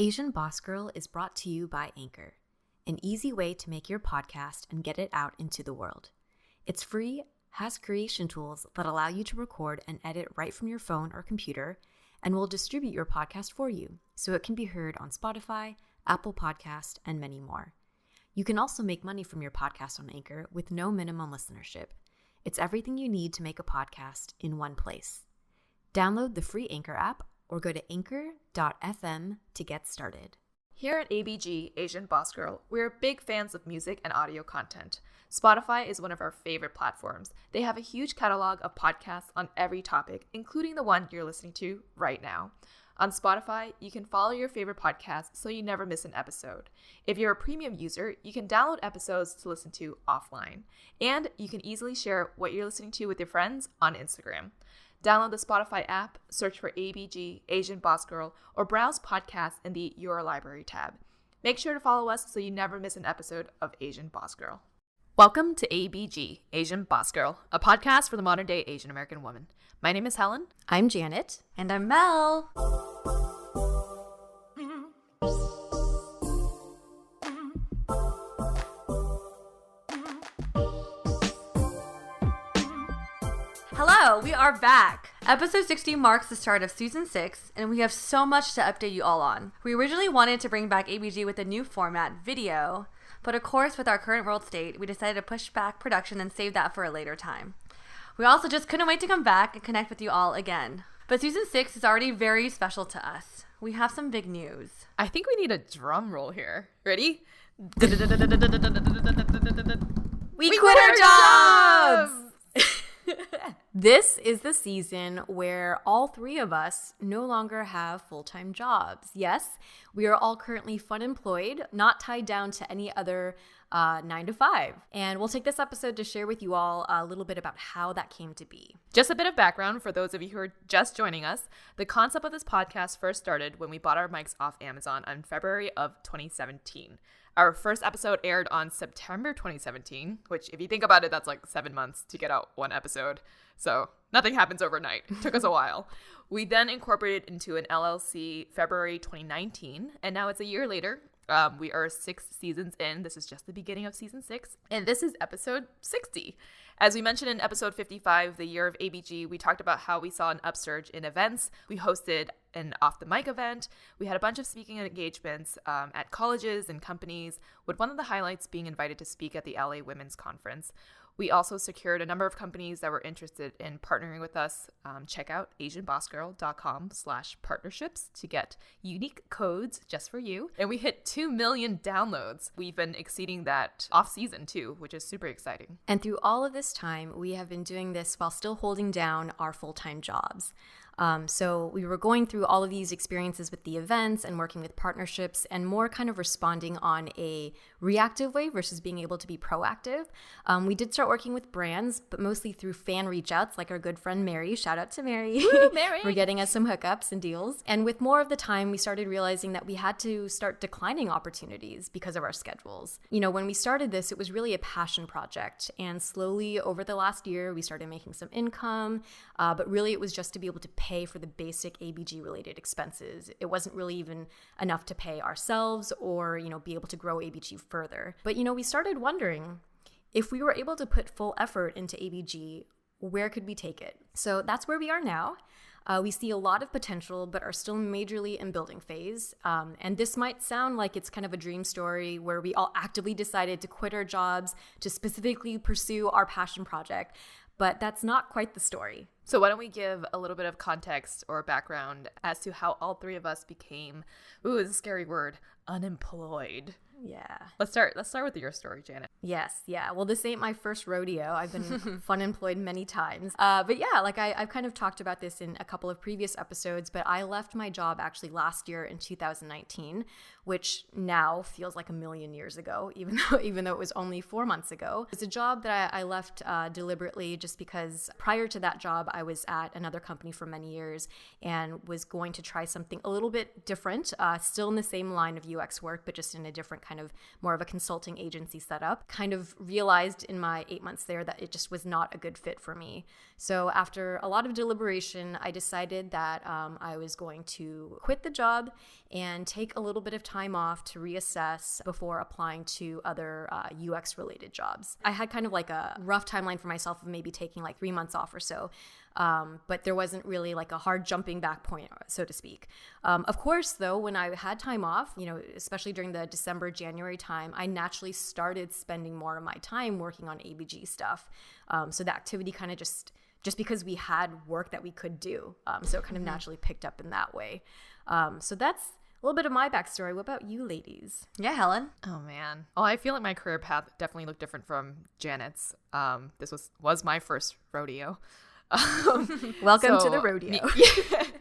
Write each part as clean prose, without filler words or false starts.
Asian Boss Girl is brought to you by Anchor, an easy way to make your podcast and get it out into the world. It's free, has creation tools that allow you to record and edit right from your phone or computer, and will distribute your podcast for you so it can be heard on Spotify, Apple Podcast, and many more. You can also make money from your podcast on Anchor with no minimum listenership. It's everything you need to make a podcast in one place. Download the free Anchor app or go to anchor.fm to get started. Here at ABG, Asian Boss Girl, we're big fans of music and audio content. Spotify is one of our favorite platforms. They have a huge catalog of podcasts on every topic, including the one you're listening to right now. On Spotify, you can follow your favorite podcast so you never miss an episode. If you're a premium user, you can download episodes to listen to offline. And you can easily share what you're listening to with your friends on Instagram. Download the Spotify app, search for ABG, Asian Boss Girl, or browse podcasts in the Your Library tab. Make sure to follow us so you never miss an episode of Asian Boss Girl. Welcome to ABG, Asian Boss Girl, a podcast for the modern-day Asian American woman. My name is Helen. I'm Janet. And I'm Mel. Hello, we are back. Episode 60 marks the start of season 6, and we have so much to update you all on. We originally wanted to bring back ABG with a new format, video, but of course with our current world state, we decided to push back production and save that for a later time. We also just couldn't wait to come back and connect with you all again. But season 6 is already very special to us. We have some big news. I think we need a drum roll here. Ready? We quit our jobs! This is the season where all three of us no longer have full-time jobs. Yes, we are all currently fun-employed, not tied down to any other 9 to 5. And we'll take this episode to share with you all a little bit about how that came to be. Just a bit of background for those of you who are just joining us. The concept of this podcast first started when we bought our mics off Amazon in February of 2017. Our first episode aired on September 2017, which if you think about it, that's like 7 months to get out one episode. So nothing happens overnight. It took us a while. We then incorporated into an LLC February 2019, and now it's a year later. We are 6 seasons in. This is just the beginning of season 6, and this is episode 60. As we mentioned in episode 55, the year of ABG, we talked about how we saw an upsurge in events. We hosted an off-the-mic event. We had a bunch of speaking engagements at colleges and companies, with one of the highlights being invited to speak at the LA Women's Conference. We also secured a number of companies that were interested in partnering with us. Check out asianbossgirl.com/partnerships to get unique codes just for you. And we hit 2 million downloads. We've been exceeding that off season too, which is super exciting. And through all of this time, we have been doing this while still holding down our full-time jobs. So we were going through all of these experiences with the events and working with partnerships and more kind of responding on a reactive way versus being able to be proactive. We did start working with brands, but mostly through fan reach outs like our good friend Mary. Shout out to Mary. Woo, Mary. For getting us some hookups and deals. And with more of the time, we started realizing that we had to start declining opportunities because of our schedules. You know, when we started this, it was really a passion project. And slowly over the last year, we started making some income, but really it was just to be able to pay for the basic ABG related expenses. It wasn't really even enough to pay ourselves or, be able to grow ABG further. But, we started wondering if we were able to put full effort into ABG, where could we take it? So that's where we are now. We see a lot of potential, but are still majorly in building phase. And this might sound like it's kind of a dream story where we all actively decided to quit our jobs to specifically pursue our passion project. But that's not quite the story. So why don't we give a little bit of context or background as to how all three of us became, it's a scary word, unemployed. Yeah. Let's start with your story, Janet. Yes. Yeah. Well, this ain't my first rodeo. I've been fun employed many times. But yeah, like I've kind of talked about this in a couple of previous episodes, but I left my job actually last year in 2019, which now feels like a million years ago, even though it was only 4 months ago. It's a job that I left deliberately just because prior to that job, I was at another company for many years and was going to try something a little bit different, still in the same line of UX work, but just in a different kind of more of a consulting agency setup. Kind of realized in my 8 months there that it just was not a good fit for me. So after a lot of deliberation, I decided that I was going to quit the job and take a little bit of time off to reassess before applying to other UX related jobs. I had kind of like a rough timeline for myself of maybe taking like 3 months off or so. But there wasn't really like a hard jumping back point, so to speak. Of course, though, when I had time off, especially during the December, January time, I naturally started spending more of my time working on ABG stuff. So the activity kind of just because we had work that we could do. So it kind of naturally picked up in that way. So that's a little bit of my backstory. What about you ladies? Yeah, Helen. Oh man. Well, I feel like my career path definitely looked different from Janet's. This was my first rodeo. Welcome to the rodeo.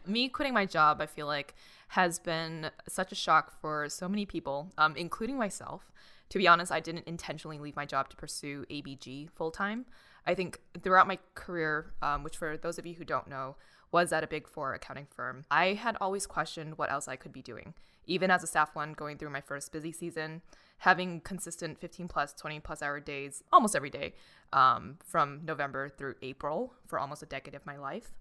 Me quitting my job, I feel like, has been such a shock for so many people, including myself. To be honest, I didn't intentionally leave my job to pursue ABG full time. I think throughout my career, which for those of you who don't know, was at a Big Four accounting firm, I had always questioned what else I could be doing. Even as a staff one going through my first busy season, having consistent 15 plus, 20 plus hour days almost every day from November through April for almost a decade of my life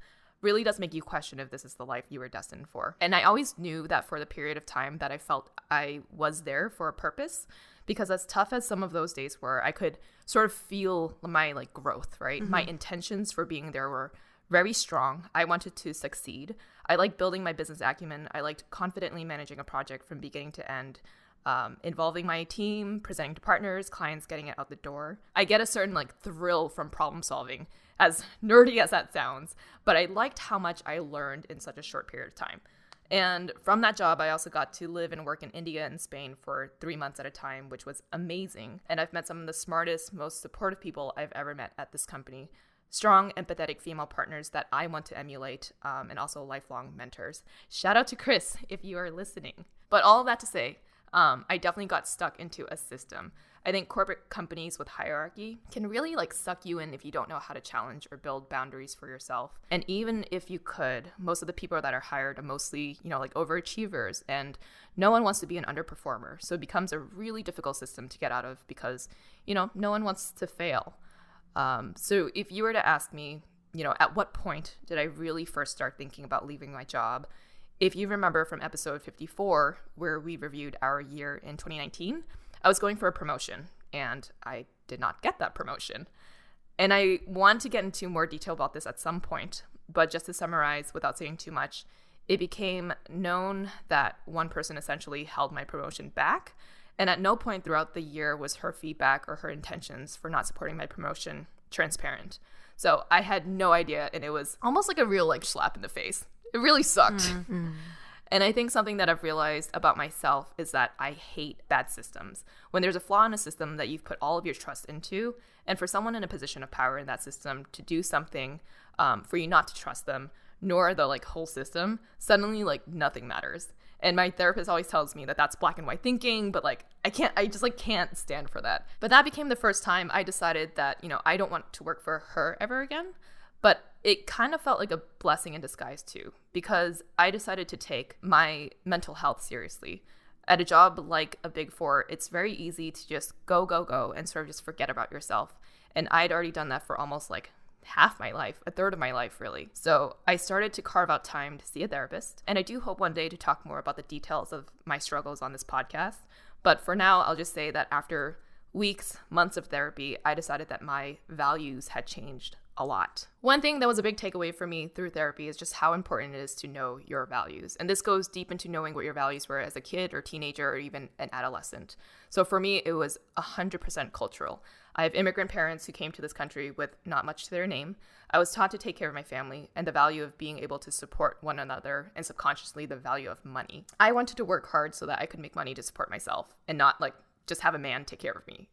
really does make you question if this is the life you were destined for. And I always knew that for the period of time that I felt I was there for a purpose, because as tough as some of those days were, I could sort of feel my like growth, right? Mm-hmm. My intentions for being there were very strong. I wanted to succeed. I liked building my business acumen. I liked confidently managing a project from beginning to end, involving my team, presenting to partners, clients, getting it out the door. I get a certain like thrill from problem solving, as nerdy as that sounds, but I liked how much I learned in such a short period of time. And from that job, I also got to live and work in India and Spain for 3 months at a time, which was amazing. And I've met some of the smartest, most supportive people I've ever met at this company. Strong, empathetic female partners that I want to emulate, and also lifelong mentors. Shout out to Chris if you are listening. But all of that to say, I definitely got stuck into a system. I think corporate companies with hierarchy can really like suck you in if you don't know how to challenge or build boundaries for yourself. And even if you could, most of the people that are hired are mostly, like overachievers, and no one wants to be an underperformer. So it becomes a really difficult system to get out of because, no one wants to fail. So if you were to ask me, at what point did I really first start thinking about leaving my job? If you remember from episode 54, where we reviewed our year in 2019, I was going for a promotion and I did not get that promotion. And I want to get into more detail about this at some point, but just to summarize without saying too much, it became known that one person essentially held my promotion back. And at no point throughout the year was her feedback or her intentions for not supporting my promotion transparent. So I had no idea, and it was almost like a real slap in the face. It really sucked. Mm-hmm. And I think something that I've realized about myself is that I hate bad systems. When there's a flaw in a system that you've put all of your trust into, and for someone in a position of power in that system to do something for you not to trust them, nor the whole system, suddenly nothing matters. And my therapist always tells me that that's black and white thinking, but I just can't stand for that. But that became the first time I decided that, I don't want to work for her ever again. But it kind of felt like a blessing in disguise too, because I decided to take my mental health seriously. At a job like a Big Four, it's very easy to just go, and sort of just forget about yourself. And I'd already done that for almost half my life, a third of my life really. So I started to carve out time to see a therapist. And I do hope one day to talk more about the details of my struggles on this podcast. But for now, I'll just say that after weeks, months of therapy, I decided that my values had changed a lot. One thing that was a big takeaway for me through therapy is just how important it is to know your values. And this goes deep into knowing what your values were as a kid or teenager or even an adolescent. So for me, it was 100% cultural. I have immigrant parents who came to this country with not much to their name. I was taught to take care of my family and the value of being able to support one another, and subconsciously the value of money. I wanted to work hard so that I could make money to support myself and not just have a man take care of me,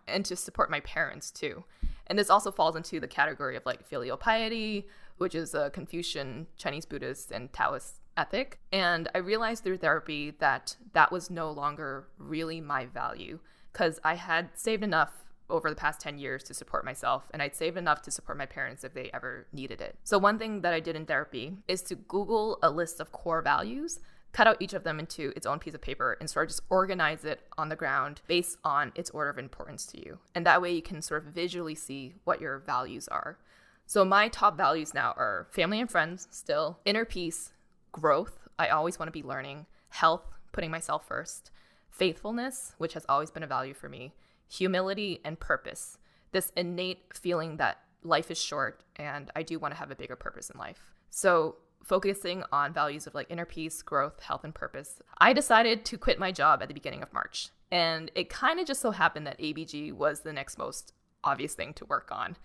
and to support my parents too. And this also falls into the category of filial piety, which is a Confucian, Chinese Buddhist, and Taoist ethic. And I realized through therapy that that was no longer really my value, because I had saved enough over the past 10 years to support myself, and I'd saved enough to support my parents if they ever needed it. So one thing that I did in therapy is to Google a list of core values, cut out each of them into its own piece of paper and sort of just organize it on the ground based on its order of importance to you. And that way you can sort of visually see what your values are. So my top values now are family and friends still, inner peace, growth, I always want to be learning, health, putting myself first, faithfulness, which has always been a value for me, humility, and purpose. This innate feeling that life is short and I do want to have a bigger purpose in life. So focusing on values of like inner peace, growth, health, and purpose, I decided to quit my job at the beginning of March. And it kind of just so happened that ABG was the next most obvious thing to work on.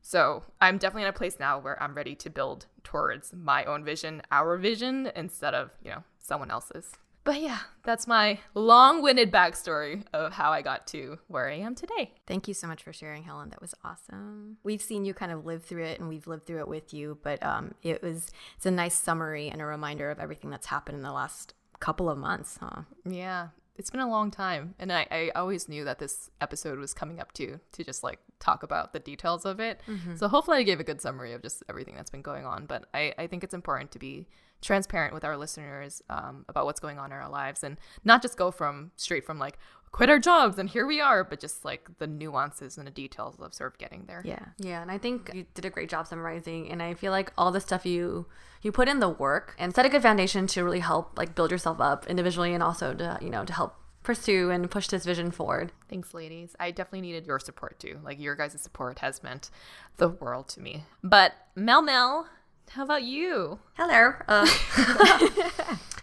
So I'm definitely in a place now where I'm ready to build towards my own vision, our vision, instead of, someone else's. But yeah, that's my long-winded backstory of how I got to where I am today. Thank you so much for sharing, Helen. That was awesome. We've seen you kind of live through it, and we've lived through it with you, but it's a nice summary and a reminder of everything that's happened in the last couple of months, huh? Yeah, it's been a long time, and I always knew that this episode was coming up to just like talk about the details of it. Mm-hmm. So hopefully I gave a good summary of just everything that's been going on, but I think it's important to be transparent with our listeners about what's going on in our lives, and not just go straight from like quit our jobs and here we are, but just like the nuances and the details of sort of getting there. Yeah, and I think you did a great job summarizing, and I feel like all the stuff you put in the work and set a good foundation to really help like build yourself up individually, and also to help pursue and push this vision forward. Thanks, ladies. I definitely needed your support too. Like your guys' support has meant the world to me. But Mel, how about you? Hello.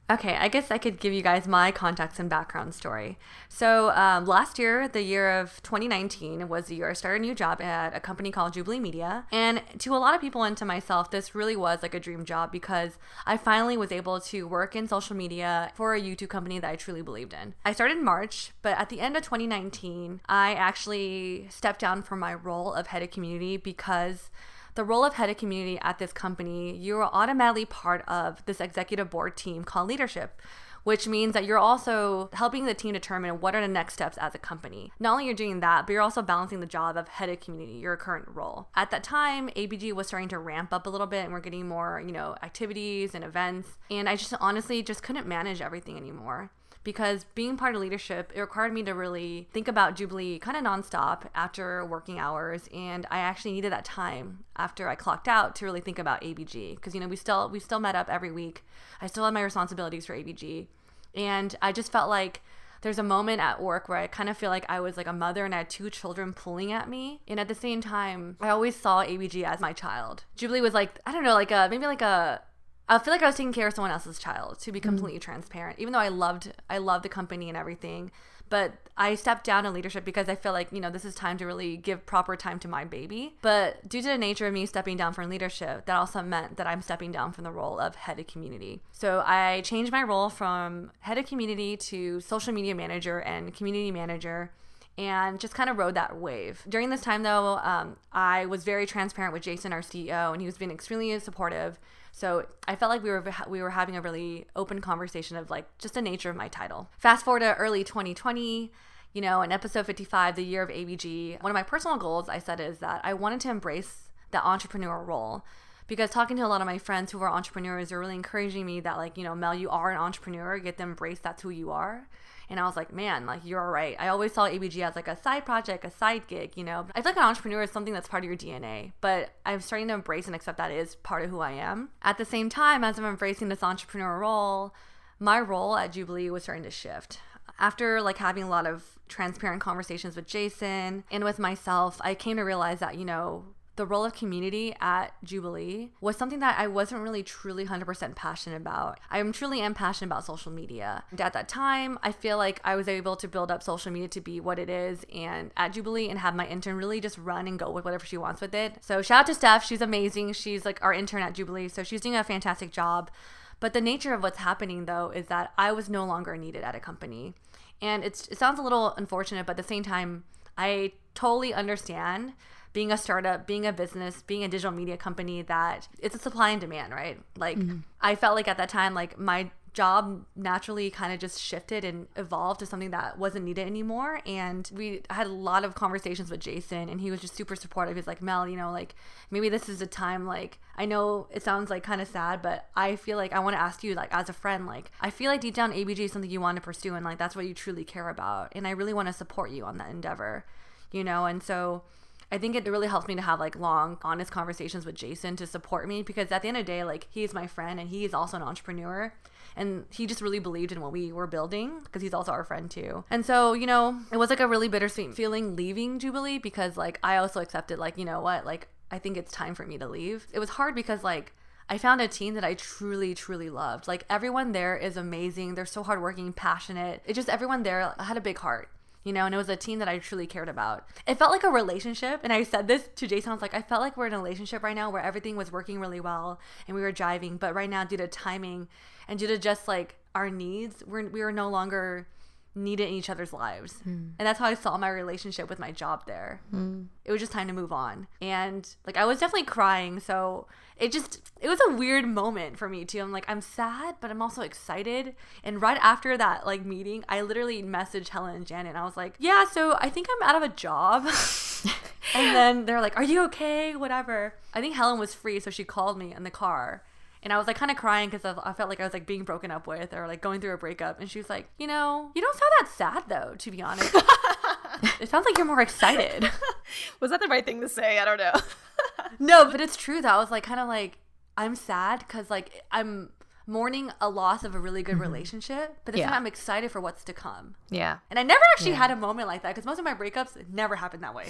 Okay, I guess I could give you guys my context and background story. So last year, the year of 2019, was the year I started a new job at a company called Jubilee Media. And to a lot of people and to myself, this really was like a dream job because I finally was able to work in social media for a YouTube company that I truly believed in. I started in March, but at the end of 2019, I actually stepped down from my role of head of community because the role of head of community at this company, you are automatically part of this executive board team called leadership, which means that you're also helping the team determine what are the next steps as a company. Not only you're doing that, but you're also balancing the job of head of community, your current role. At that time, ABG was starting to ramp up a little bit, and we're getting more, activities and events. And I just honestly just couldn't manage everything anymore. Because being part of leadership, it required me to really think about Jubilee kind of nonstop after working hours. And I actually needed that time after I clocked out to really think about ABG. Because, we still met up every week. I still had my responsibilities for ABG. And I just felt like there's a moment at work where I kind of feel like I was like a mother and I had two children pulling at me. And at the same time, I always saw ABG as my child. Jubilee was like, I don't know, I feel like I was taking care of someone else's child, to be completely transparent, even though I loved the company and everything. But I stepped down in leadership because I feel like, this is time to really give proper time to my baby. But due to the nature of me stepping down from leadership, that also meant that I'm stepping down from the role of head of community. So I changed my role from head of community to social media manager and community manager, and just kind of rode that wave. During this time, though, I was very transparent with Jason, our CEO, and he was being extremely supportive. So I felt like we were having a really open conversation of like just the nature of my title. Fast forward to early 2020, in episode 55, the year of ABG, one of my personal goals I said is that I wanted to embrace the entrepreneur role. Because talking to a lot of my friends who are entrepreneurs, they're really encouraging me that Mel, you are an entrepreneur, you get to embrace that's who you are. And I was like, man, you're right. I always saw ABG as like a side project, a side gig, I feel like an entrepreneur is something that's part of your DNA, but I'm starting to embrace and accept that is part of who I am. At the same time, as I'm embracing this entrepreneur role, my role at Jubilee was starting to shift. After having a lot of transparent conversations with Jason and with myself, I came to realize that, the role of community at Jubilee was something that I wasn't really truly 100% passionate about. I truly am passionate about social media. And at that time, I feel like I was able to build up social media to be what it is and at Jubilee, and have my intern really just run and go with whatever she wants with it. So shout out to Steph. She's amazing. She's our intern at Jubilee. So she's doing a fantastic job. But the nature of what's happening, though, is that I was no longer needed at a company. And it sounds a little unfortunate, but at the same time, I totally understand being a startup, being a business, being a digital media company, that it's a supply and demand, right? I felt like at that time, my job naturally kind of just shifted and evolved to something that wasn't needed anymore. And we had a lot of conversations with Jason, and he was just super supportive. He's like, Mel, like maybe this is a time, like, I know it sounds like kind of sad, but I feel like I want to ask you, like, as a friend, like, I feel like deep down ABG is something you want to pursue, and like that's what you truly care about, and I really want to support you on that endeavor, and so I think it really helps me to have like long, honest conversations with Jason to support me, because at the end of the day, like, he's my friend and he's also an entrepreneur, and he just really believed in what we were building, because he's also our friend too. And so, it was like a really bittersweet feeling leaving Jubilee, because like I also accepted, like, like, I think it's time for me to leave. It was hard because like I found a team that I truly, truly loved. Like, everyone there is amazing. They're so hardworking, passionate. It just, everyone there had a big heart. And it was a team that I truly cared about. It felt like a relationship. And I said this to Jason. I was like, I felt like we're in a relationship right now where everything was working really well and we were jiving. But right now, due to timing and due to just like our needs, we were no longer needed in each other's lives. And that's how I saw my relationship with my job there. It was just time to move on. And like, I was definitely crying. So it was a weird moment for me too. I'm like, I'm sad, but I'm also excited. And right after that like meeting, I literally messaged Helen and Janet, and I was like, yeah, so I think I'm out of a job. And then they're like, are you okay? Whatever. I think Helen was free, so she called me in the car. And I was like kind of crying because I felt like I was like being broken up with, or like going through a breakup. And she was like, you don't sound that sad though, to be honest. It sounds like you're more excited. Was that the right thing to say? I don't know. No, but it's true though. I was like kind of like, I'm sad because like I'm mourning a loss of a really good relationship, but at the same time I'm excited for what's to come. Yeah. And I never actually had a moment like that, because most of my breakups never happened that way.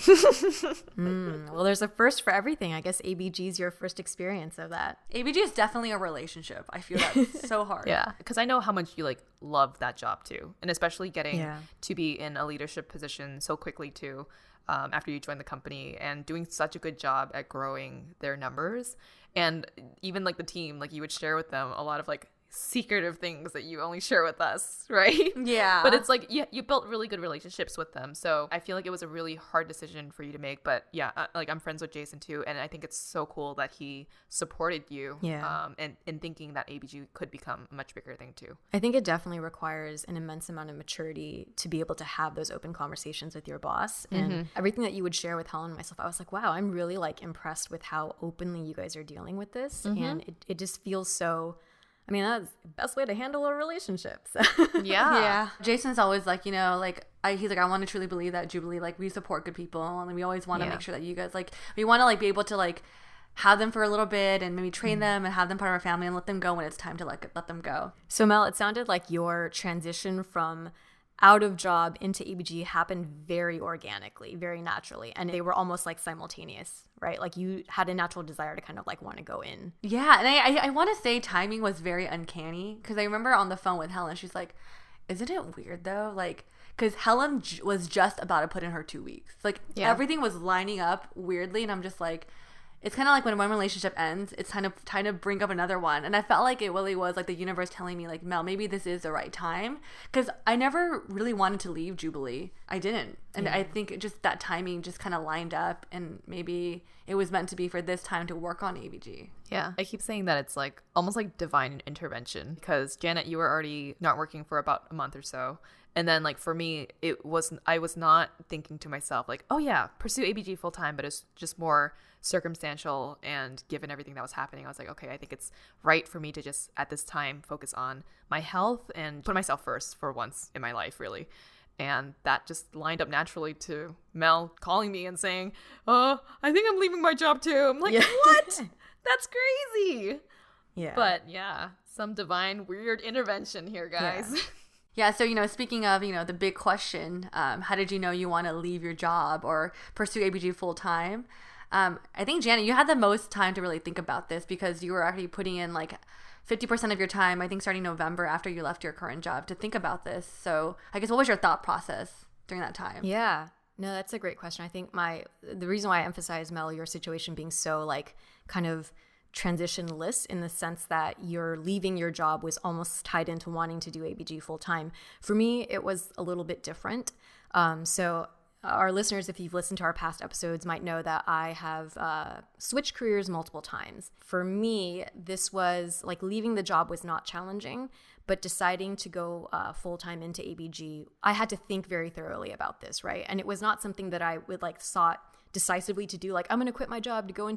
Well, there's a first for everything. I guess ABG is your first experience of that. ABG is definitely a relationship. I feel that so hard. Yeah, because I know how much you like love that job too, and especially getting to be in a leadership position so quickly too. After you join the company, and doing such a good job at growing their numbers, and even like the team, like you would share with them a lot of like secretive things that you only share with us, right? Yeah. But it's like you built really good relationships with them, so I feel like it was a really hard decision for you to make. But yeah, like I'm friends with Jason too, and I think it's so cool that he supported you and in thinking that ABG could become a much bigger thing too. I think it definitely requires an immense amount of maturity to be able to have those open conversations with your boss. And everything that you would share with Helen and myself, I was like, wow, I'm really like impressed with how openly you guys are dealing with this. And it just feels so, I mean, that's the best way to handle a relationship. So. Yeah. Jason's always like, he's like, I want to truly believe that Jubilee, like, we support good people, and we always want to make sure that you guys, like, we want to like be able to like have them for a little bit and maybe train them and have them part of our family and let them go when it's time to like let them go. So Mel, it sounded like your transition from out of job into ABG happened very organically, very naturally, and they were almost like simultaneous, right? Like you had a natural desire to kind of like want to go in. Yeah, and I want to say timing was very uncanny, because I remember on the phone with Helen, she's like, isn't it weird though? Like, because Helen was just about to put in her 2 weeks. Like everything was lining up weirdly, and I'm just like, it's kind of like when one relationship ends, it's time to bring up another one. And I felt like it really was like the universe telling me like, Mel, maybe this is the right time. Because I never really wanted to leave Jubilee. I didn't. And I think just that timing just kind of lined up, and maybe it was meant to be for this time to work on ABG. Yeah. I keep saying that it's like almost like divine intervention, because Janet, you were already not working for about a month or so. And then like for me, I was not thinking to myself like, oh yeah, pursue ABG full time, but it's just more circumstantial. And given everything that was happening, I was like, okay, I think it's right for me to just at this time focus on my health and put myself first for once in my life, really. And that just lined up naturally to Mel calling me and saying, oh, I think I'm leaving my job too. I'm like, what? That's crazy. Yeah. But yeah, some divine weird intervention here, guys. Yeah. Yeah, so, speaking of, the big question, how did you know you want to leave your job or pursue ABG full time? I think, Janet, you had the most time to really think about this, because you were already putting in like 50% of your time, I think starting November after you left your current job, to think about this. So I guess what was your thought process during that time? Yeah. No, that's a great question. I think the reason why I emphasize, Mel, your situation being so like kind of transitionless in the sense that you're leaving your job was almost tied into wanting to do ABG full time. For me, it was a little bit different. So our listeners, if you've listened to our past episodes, might know that I have switched careers multiple times. For me, this was like leaving the job was not challenging, but deciding to go full-time into ABG, I had to think very thoroughly about this, right? And it was not something that I would like sought decisively to do, like I'm going to quit my job to go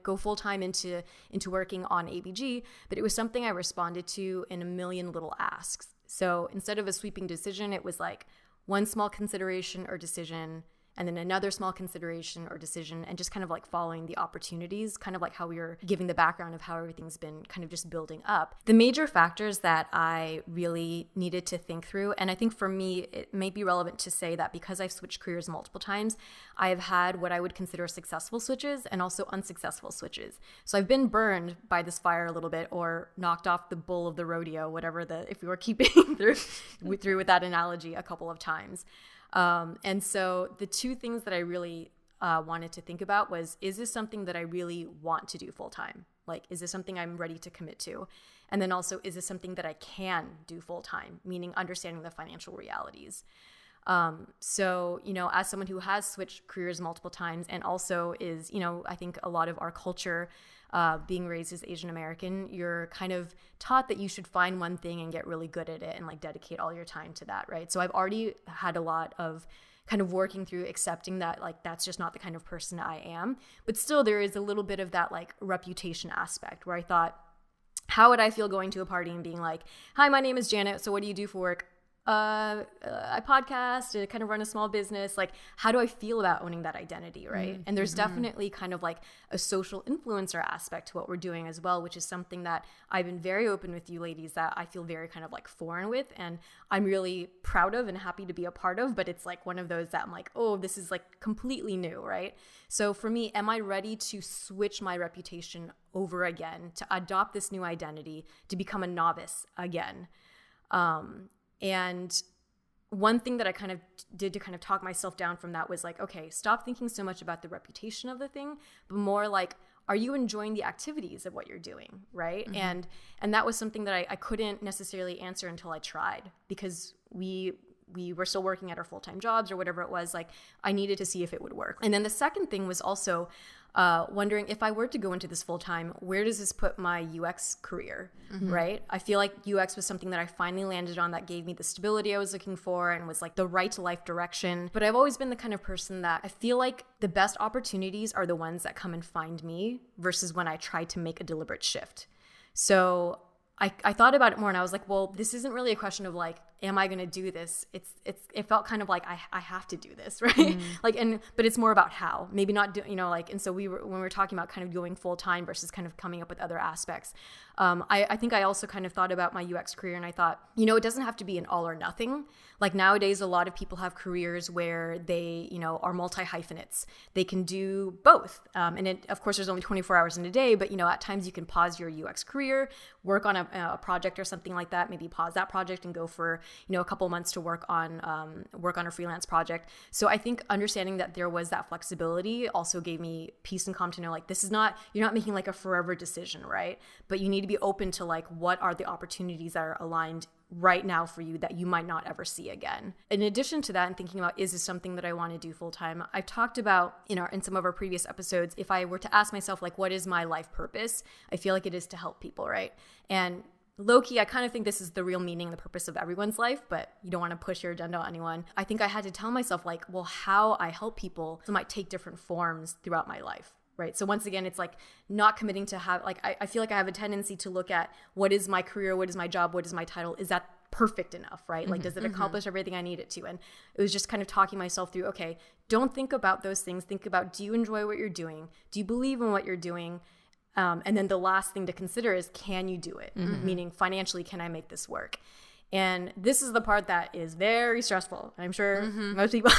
go full-time into working on ABG, but it was something I responded to in a million little asks. So instead of a sweeping decision, it was like one small consideration or decision, and then another small consideration or decision, and just kind of like following the opportunities, kind of like how we were giving the background of how everything's been kind of just building up. The major factors that I really needed to think through, and I think for me, it may be relevant to say that because I've switched careers multiple times, I have had what I would consider successful switches and also unsuccessful switches. So I've been burned by this fire a little bit, or knocked off the bull of the rodeo, if we were keeping through with that analogy a couple of times. And so the two things that I really wanted to think about was, is this something that I really want to do full time? Like, is this something I'm ready to commit to? And then also, is this something that I can do full time, meaning understanding the financial realities? So, as someone who has switched careers multiple times and also is, I think a lot of our culture, being raised as Asian American, you're kind of taught that you should find one thing and get really good at it and like dedicate all your time to that, right? So I've already had a lot of kind of working through accepting that like that's just not the kind of person I am. But still there is a little bit of that like reputation aspect where I thought, how would I feel going to a party and being like, hi, my name is Janet, so what do you do for work? I podcast, I kind of run a small business. Like, how do I feel about owning that identity, right? And there's definitely kind of like a social influencer aspect to what we're doing as well, which is something that I've been very open with you ladies that I feel very kind of like foreign with, and I'm really proud of and happy to be a part of, but it's like one of those that I'm like, oh, this is like completely new, right? So for me, am I ready to switch my reputation over again, to adopt this new identity, to become a novice again? And one thing that I kind of did to kind of talk myself down from that was like, okay, stop thinking so much about the reputation of the thing, but more like, are you enjoying the activities of what you're doing, right? And that was something that I couldn't necessarily answer until I tried, because we were still working at our full-time jobs or whatever it was. Like, I needed to see if it would work. And then the second thing was also wondering, if I were to go into this full-time, where does this put my UX career, right? I feel like UX was something that I finally landed on that gave me the stability I was looking for and was like the right life direction. But I've always been the kind of person that I feel like the best opportunities are the ones that come and find me versus when I try to make a deliberate shift. So I thought about it more, and I was like, well, this isn't really a question of like, am I going to do this? It felt kind of like I have to do this, right? But it's more about how, maybe not do, and so when we were talking about kind of going full time versus kind of coming up with other aspects. I think I also kind of thought about my UX career, and I thought, it doesn't have to be an all or nothing. Like nowadays, a lot of people have careers where they, are multi-hyphenates. They can do both. Of course, there's only 24 hours in a day, but, at times you can pause your UX career, work on a project or something like that, maybe pause that project and go for, a couple months to work on a freelance project. So I think understanding that there was that flexibility also gave me peace and calm to know, like, you're not making like a forever decision, right? But you need to be open to like, what are the opportunities that are aligned right now for you that you might not ever see again. In addition to that, and thinking about, is this something that I want to do full time? I've talked about in some of our previous episodes, if I were to ask myself, like, what is my life purpose? I feel like it is to help people, right? And low-key, I kind of think this is the real meaning, the purpose of everyone's life, but you don't want to push your agenda on anyone. I think I had to tell myself, like, well, how I help people might take different forms throughout my life. Right. So once again, it's like not committing to have, like, I feel like I have a tendency to look at what is my career, what is my job, what is my title? Is that perfect enough? Right. Like, does it accomplish everything I need it to? And it was just kind of talking myself through, okay, don't think about those things. Think about, do you enjoy what you're doing? Do you believe in what you're doing? And then the last thing to consider is, can you do it? Meaning financially, can I make this work? And this is the part that is very stressful. I'm sure most people,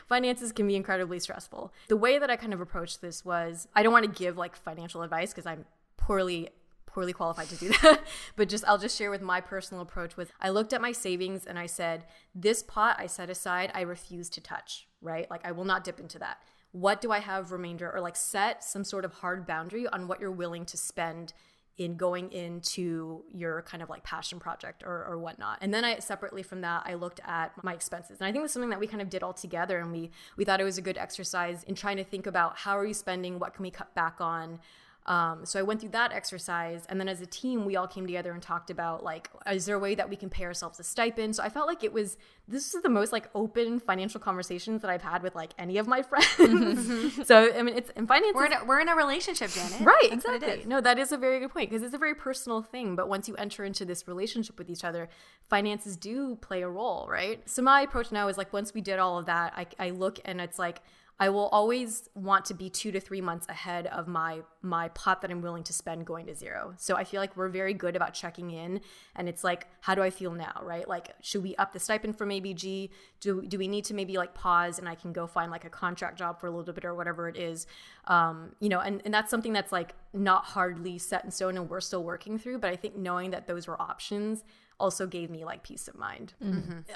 finances can be incredibly stressful. The way that I kind of approached this was, I don't want to give like financial advice because I'm poorly qualified to do that. But I'll just share with my personal approach was, I looked at my savings and I said, this pot I set aside, I refuse to touch, right? Like, I will not dip into that. What do I have remainder? Or like, set some sort of hard boundary on what you're willing to spend in going into your kind of like passion project or whatnot. And then separately from that, I looked at my expenses. And I think that's something that we kind of did all together. And we thought it was a good exercise in trying to think about, how are you spending? What can we cut back on? So I went through that exercise, and then as a team, we all came together and talked about like, is there a way that we can pay ourselves a stipend? So I felt like this is the most like open financial conversations that I've had with like any of my friends. So I mean, it's in finance. We're in a relationship, Janet. Right, exactly. No, that is a very good point, because it's a very personal thing. But once you enter into this relationship with each other, finances do play a role, right? So my approach now is like, once we did all of that, I look and it's like, I will always want to be 2 to 3 months ahead of my pot that I'm willing to spend going to zero. So I feel like we're very good about checking in, and it's like, how do I feel now, right? Like, should we up the stipend from ABG? Do we need to maybe like pause and I can go find like a contract job for a little bit or whatever it is? You know, and that's something that's like not hardly set in stone and we're still working through. But I think knowing that those were options also gave me like peace of mind.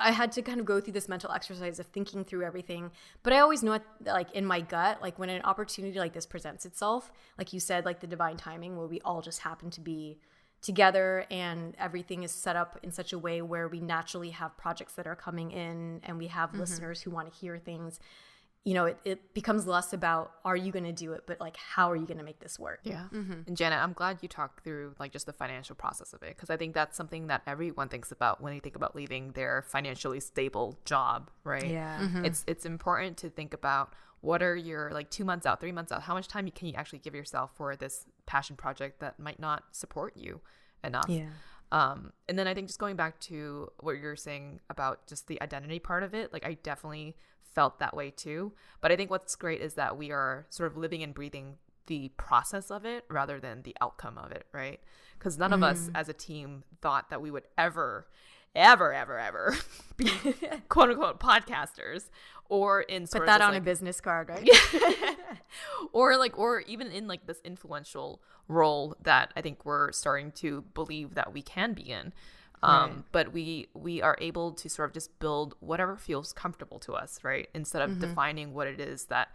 I had to kind of go through this mental exercise of thinking through everything, but I always know it, like in my gut, like when an opportunity like this presents itself, like you said, like the divine timing where we all just happen to be together and everything is set up in such a way where we naturally have projects that are coming in and we have listeners who want to hear things. You know, it becomes less about, are you going to do it, but like, how are you going to make this work? Yeah. And Janet, I'm glad you talked through like just the financial process of it, because I think that's something that everyone thinks about when they think about leaving their financially stable job, right? Yeah. It's important to think about, what are your like 2 months out, 3 months out, how much time can you actually give yourself for this passion project that might not support you enough? Yeah. And then I think just going back to what you're saying about just the identity part of it, like I definitely felt that way too. But I think what's great is that we are sort of living and breathing the process of it rather than the outcome of it, right? Because none of us as a team thought that we would ever be quote unquote podcasters, or in sort Put that of on like, a business card, right? or even in like this influential role that I think we're starting to believe that we can be in. But we are able to sort of just build whatever feels comfortable to us, right? Instead of defining what it is that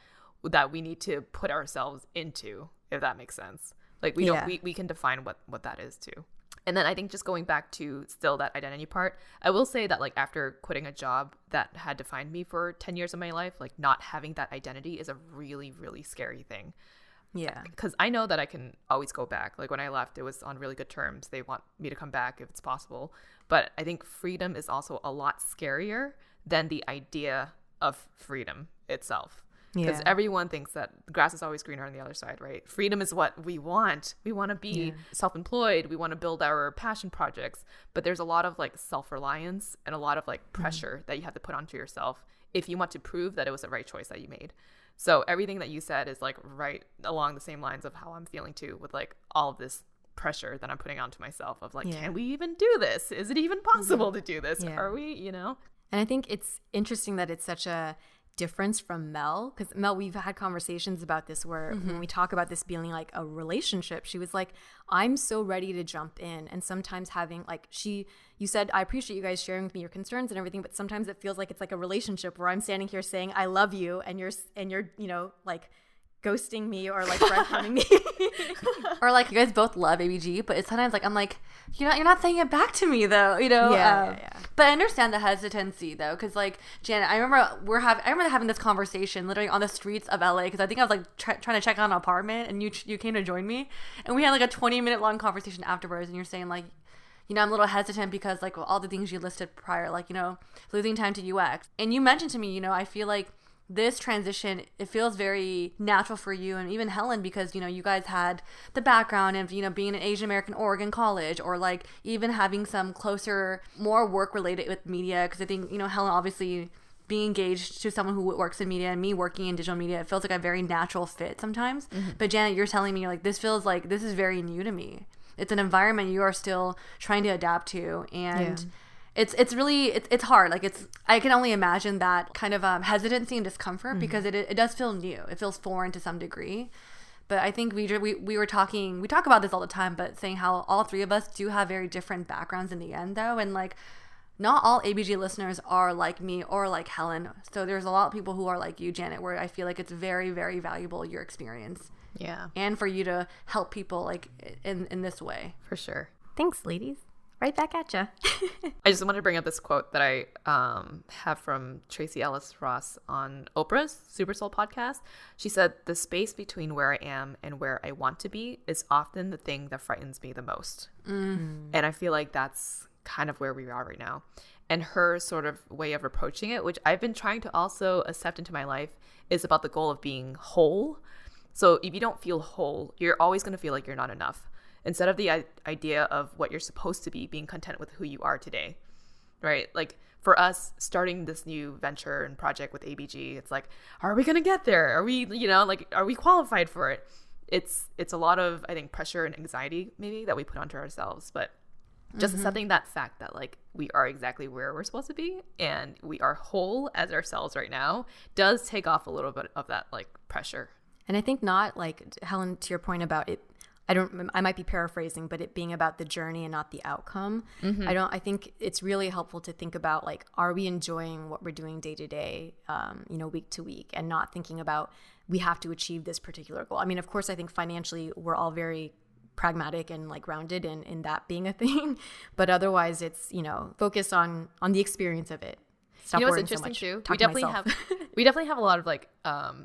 we need to put ourselves into, if that makes sense. Like we can define what that is too. And then I think just going back to still that identity part, I will say that like after quitting a job that had defined me for 10 years of my life, like not having that identity is a really, really scary thing. Yeah. Because I know that I can always go back. Like when I left, it was on really good terms. They want me to come back if it's possible. But I think freedom is also a lot scarier than the idea of freedom itself. Because everyone thinks that the grass is always greener on the other side, right? Freedom is what we want. We want to be self-employed. We want to build our passion projects. But there's a lot of like self-reliance and a lot of like pressure that you have to put onto yourself if you want to prove that it was the right choice that you made. So everything that you said is like right along the same lines of how I'm feeling too, with like all of this pressure that I'm putting onto myself of like, can we even do this? Is it even possible to do this? Are we, you know? And I think it's interesting that it's such a difference from Mel, because Mel, we've had conversations about this where when we talk about this being like a relationship, she was like, I'm so ready to jump in. And sometimes having like you said, I appreciate you guys sharing with me your concerns and everything, but sometimes it feels like it's like a relationship where I'm standing here saying I love you and you're you know, like ghosting me or like breadcrumbing me. Or like you guys both love ABG, but it's sometimes like I'm like, you're not saying it back to me though, you know? But I understand the hesitancy though, because like Janet, I remember having this conversation literally on the streets of LA, because I think I was like trying to check out an apartment, and you came to join me, and we had like a 20-minute long conversation afterwards, and you're saying like, you know, I'm a little hesitant because like all the things you listed prior, like, you know, losing time to UX, and you mentioned to me, you know, I feel like this transition, it feels very natural for you and even Helen, because, you know, you guys had the background of, you know, being an Asian American Oregon college, or like even having some closer, more work related with media. Because I think, you know, Helen obviously being engaged to someone who works in media, and me working in digital media, it feels like a very natural fit sometimes. But Janet, you're telling me, you're like, this feels like this is very new to me. It's an environment you are still trying to adapt to, and it's really it's hard. Like I can only imagine that kind of hesitancy and discomfort, because it does feel new. It feels foreign to some degree. But I think we talk about this all the time, but saying how all three of us do have very different backgrounds in the end though, and like not all ABG listeners are like me or like Helen. So there's a lot of people who are like you, Janet, where I feel like it's very, very valuable, your experience. Yeah. And for you to help people like in this way. For sure. Thanks, ladies. Right back at ya. I just wanted to bring up this quote that I have from Tracy Ellis Ross on Oprah's Super Soul podcast. She said, "The space between where I am and where I want to be is often the thing that frightens me the most." And I feel like that's kind of where we are right now. And her sort of way of approaching it, which I've been trying to also accept into my life, is about the goal of being whole. So if you don't feel whole, you're always going to feel like you're not enough. Instead of the idea of what you're supposed to be, being content with who you are today, right? Like for us starting this new venture and project with ABG, it's like, are we going to get there? Are we, are we qualified for it? It's a lot of, I think, pressure and anxiety maybe that we put onto ourselves, but just accepting that fact that like we are exactly where we're supposed to be and we are whole as ourselves right now does take off a little bit of that like pressure. And I think not like, Helen, to your point about it, I might be paraphrasing, but it being about the journey and not the outcome. I think it's really helpful to think about like, are we enjoying what we're doing day to day, week to week, and not thinking about we have to achieve this particular goal. I mean, of course, I think financially we're all very pragmatic and like grounded in that being a thing, but otherwise it's, focus on the experience of it. Stop what's worrying interesting so much. too? We definitely have a lot of like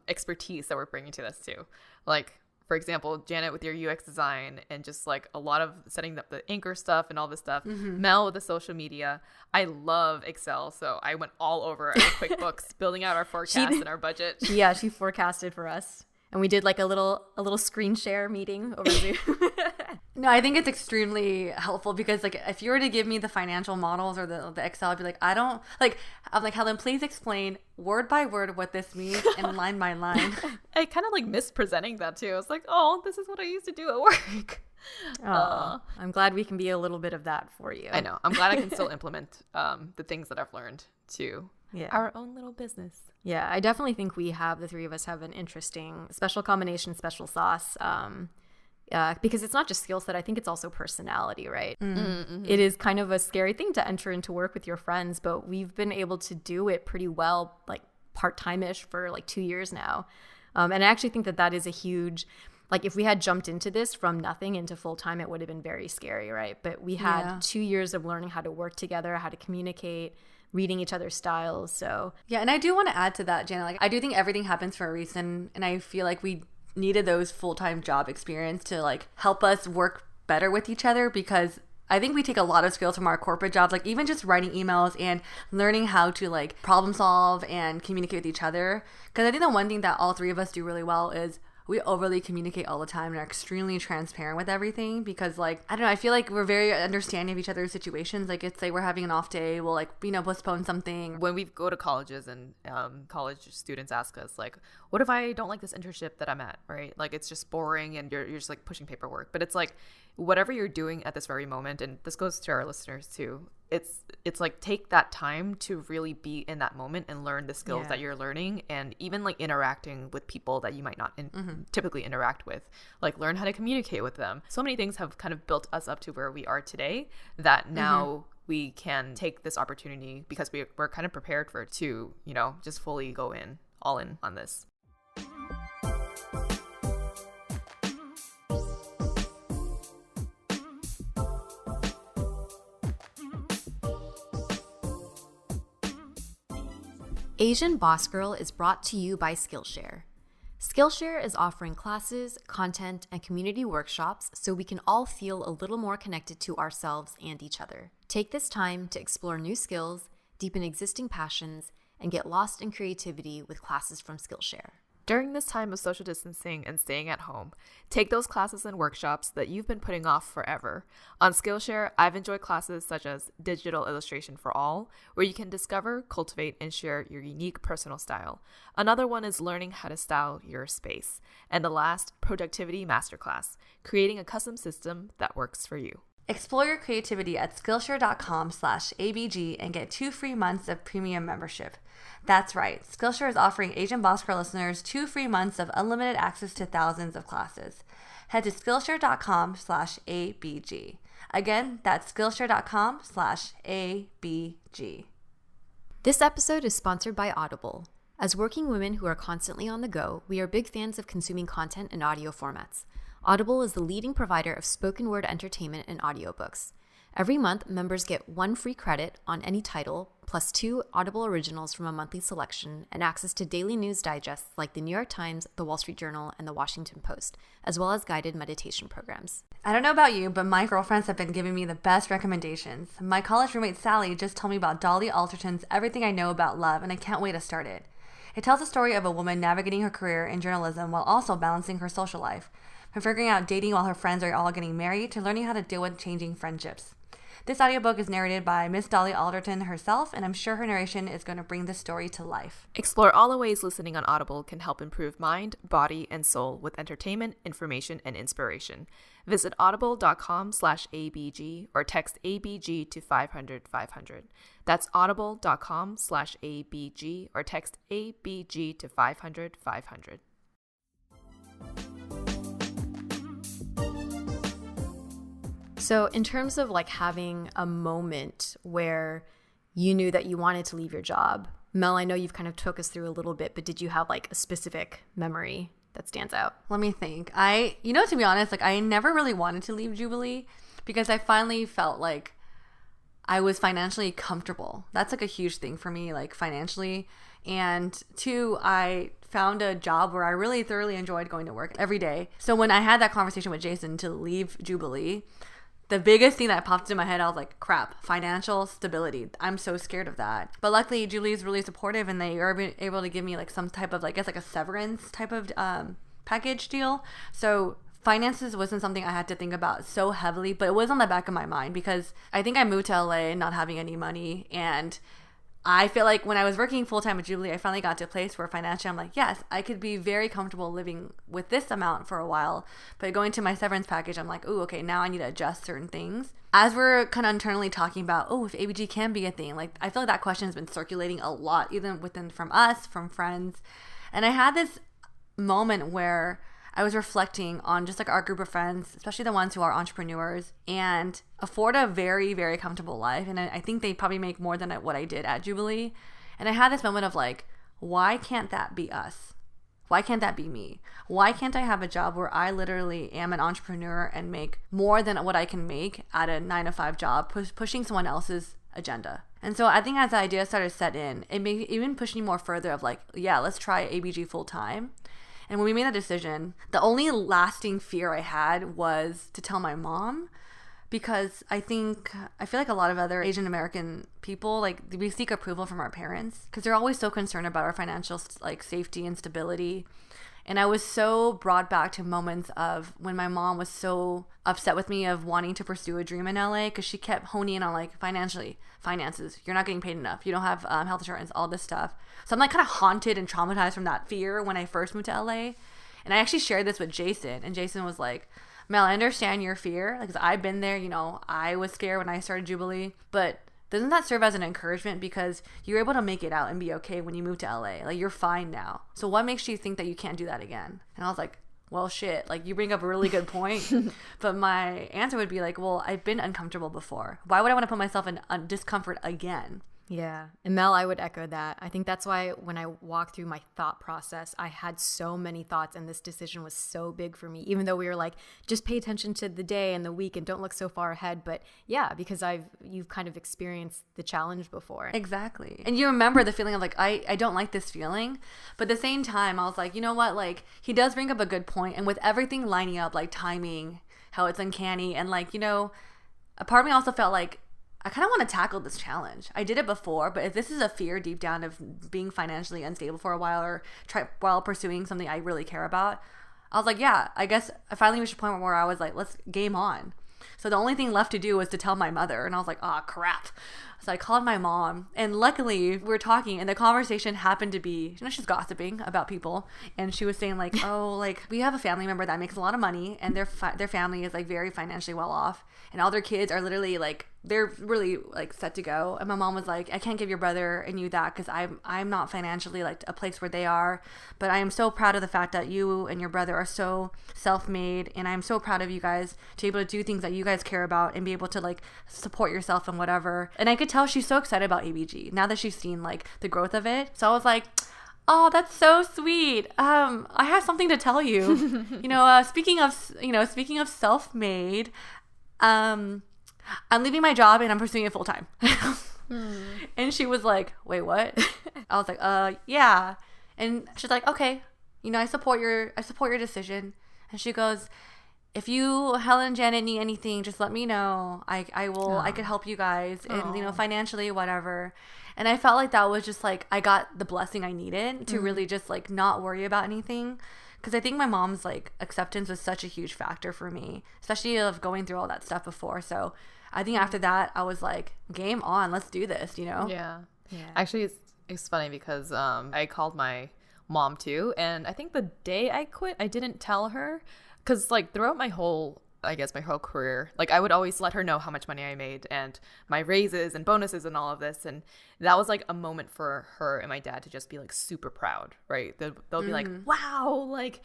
expertise that we're bringing to this too. Like, for example, Janet with your UX design and just like a lot of setting up the Anchor stuff and all this stuff. Mel with the social media. I love Excel, so I went all over QuickBooks building out our forecast and our budget. Yeah, she forecasted for us. And we did like a little screen share meeting over Zoom. No, I think it's extremely helpful because like if you were to give me the financial models or the Excel, I'd be like, I'm like, Helen, please explain word by word what this means and line by line. I kind of like miss presenting that too. I was like, oh, this is what I used to do at work. I'm glad we can be a little bit of that for you. I know. I'm glad I can still implement the things that I've learned to our own little business. Yeah, I definitely think the three of us have an interesting special combination, special sauce. Because it's not just skill set, I think it's also personality, right? It is kind of a scary thing to enter into work with your friends, but we've been able to do it pretty well, like part-time-ish for like 2 years now. And I actually think that is a huge, like if we had jumped into this from nothing into full-time, it would have been very scary, right? But we had 2 years of learning how to work together, how to communicate, reading each other's styles. So yeah, and I do want to add to that, Janet, like I do think everything happens for a reason, and I feel like we needed those full-time job experience to like help us work better with each other, because I think we take a lot of skills from our corporate jobs, like even just writing emails and learning how to like problem solve and communicate with each other. Because I think the one thing that all three of us do really well is we overly communicate all the time and are extremely transparent with everything, because like, I don't know, I feel like we're very understanding of each other's situations. Like it's say we're having an off day, we'll like, postpone something. When we go to colleges and college students ask us like, what if I don't like this internship that I'm at, right? Like it's just boring and you're just like pushing paperwork. But it's like, whatever you're doing at this very moment, and this goes to our listeners too, it's like take that time to really be in that moment and learn the skills that you're learning, and even like interacting with people that you might not typically interact with, like learn how to communicate with them. So many things have kind of built us up to where we are today that now we can take this opportunity, because we're kind of prepared for it to, just fully go all in on this. Asian Boss Girl is brought to you by Skillshare. Skillshare is offering classes, content, and community workshops so we can all feel a little more connected to ourselves and each other. Take this time to explore new skills, deepen existing passions, and get lost in creativity with classes from Skillshare. During this time of social distancing and staying at home, take those classes and workshops that you've been putting off forever. On Skillshare, I've enjoyed classes such as Digital Illustration for All, where you can discover, cultivate, and share your unique personal style. Another one is Learning How to Style Your Space. And the last, Productivity Masterclass, creating a custom system that works for you. Explore your creativity at Skillshare.com/ABG and get 2 free months of premium membership. That's right, Skillshare is offering Asian Boss Girl listeners 2 free months of unlimited access to thousands of classes. Head to Skillshare.com/ABG. Again, that's Skillshare.com/ABG. This episode is sponsored by Audible. As working women who are constantly on the go, we are big fans of consuming content in audio formats. Audible is the leading provider of spoken word entertainment and audiobooks. Every month, members get 1 free credit on any title, plus 2 Audible originals from a monthly selection, and access to daily news digests like the New York Times, the Wall Street Journal, and the Washington Post, as well as guided meditation programs. I don't know about you, but my girlfriends have been giving me the best recommendations. My college roommate Sally just told me about Dolly Alderton's Everything I Know About Love, and I can't wait to start it. It tells the story of a woman navigating her career in journalism while also balancing her social life, from figuring out dating while her friends are all getting married to learning how to deal with changing friendships. This audiobook is narrated by Miss Dolly Alderton herself, and I'm sure her narration is going to bring this story to life. Explore all the ways listening on Audible can help improve mind, body, and soul with entertainment, information, and inspiration. Visit audible.com/ABG or text ABG to 500-500. That's audible.com/ABG or text ABG to 500-500. So in terms of like having a moment where you knew that you wanted to leave your job, Mel, I know you've kind of took us through a little bit, but did you have like a specific memory that stands out? Let me think. To be honest, like I never really wanted to leave Jubilee because I finally felt like I was financially comfortable. That's like a huge thing for me, like financially. And 2, I found a job where I really thoroughly enjoyed going to work every day. So when I had that conversation with Jason to leave Jubilee, the biggest thing that popped in my head, I was like, crap, financial stability. I'm so scared of that. But luckily, Jubilee is really supportive, and they are able to give me like some type of, like, I guess like a severance type of package deal. So finances wasn't something I had to think about so heavily, but it was on the back of my mind because I think I moved to LA not having any money, and I feel like when I was working full-time at Jubilee, I finally got to a place where financially I'm like, yes, I could be very comfortable living with this amount for a while. But going to my severance package, I'm like, oh, okay, now I need to adjust certain things. As we're kind of internally talking about, if ABG can be a thing, like I feel like that question has been circulating a lot, even from us, from friends. And I had this moment where I was reflecting on just like our group of friends, especially the ones who are entrepreneurs and afford a very, very comfortable life. And I think they probably make more than what I did at Jubilee. And I had this moment of like, why can't that be us? Why can't that be me? Why can't I have a job where I literally am an entrepreneur and make more than what I can make at a 9-to-5 job, pushing someone else's agenda? And so I think as the idea started to set in, it even pushed me more further of like, yeah, let's try ABG full time. And when we made that decision, the only lasting fear I had was to tell my mom, because I feel like a lot of other Asian American people, like we seek approval from our parents because they're always so concerned about our financial like safety and stability. And I was so brought back to moments of when my mom was so upset with me of wanting to pursue a dream in LA because she kept honing in on like finances. You're not getting paid enough. You don't have health insurance, all this stuff. So I'm like kind of haunted and traumatized from that fear when I first moved to LA. And I actually shared this with Jason, and Jason was like, Mel, I understand your fear because I've been there. I was scared when I started Jubilee, but doesn't that serve as an encouragement because you're able to make it out and be okay when you move to LA? Like, you're fine now. So what makes you think that you can't do that again? And I was like, well, shit, like you bring up a really good point. But my answer would be like, well, I've been uncomfortable before. Why would I want to put myself in discomfort again? Yeah. And Mel, I would echo that. I think that's why when I walked through my thought process, I had so many thoughts, and this decision was so big for me, even though we were like, just pay attention to the day and the week and don't look so far ahead. But yeah, because you've kind of experienced the challenge before. Exactly. And you remember the feeling of like, I don't like this feeling. But at the same time, I was like, you know what? Like, he does bring up a good point. And with everything lining up, like timing, how it's uncanny. And like, a part of me also felt like, I kind of want to tackle this challenge. I did it before, but if this is a fear deep down of being financially unstable for a while or while pursuing something I really care about, I was like, yeah, I guess I finally reached a point where I was like, let's game on. So the only thing left to do was to tell my mother, and I was like, oh, crap. So I called my mom, and luckily we were talking, and the conversation happened to be, she's gossiping about people, and she was saying like, oh, like we have a family member that makes a lot of money, and their family is like very financially well off, and all their kids are literally like, they're really like set to go. And my mom was like, I can't give your brother and you that because I'm not financially like a place where they are, but I am so proud of the fact that you and your brother are so self-made, and I'm so proud of you guys to be able to do things that you guys care about and be able to like support yourself and whatever. And I could tell she's so excited about ABG now that she's seen like the growth of it. So I was like, oh, that's so sweet. I have something to tell you. Speaking of self-made, I'm leaving my job and I'm pursuing it full time. And she was like, wait, what? I was like, yeah. And she's like, okay, you know, I support your decision. And she goes, if you, Helen and Janet, need anything, just let me know. I could help you guys, and you know, financially, whatever. And I felt like that was just like, I got the blessing I needed to really just like not worry about anything. Because I think my mom's like acceptance was such a huge factor for me, especially of going through all that stuff before. So I think after that, I was like, game on, let's do this, you know? Yeah. Actually, it's funny because I called my mom too. And I think the day I quit, I didn't tell her. Because like throughout my whole career, like I would always let her know how much money I made and my raises and bonuses and all of this. And that was like a moment for her and my dad to just be like super proud, right? They'll be like, wow, like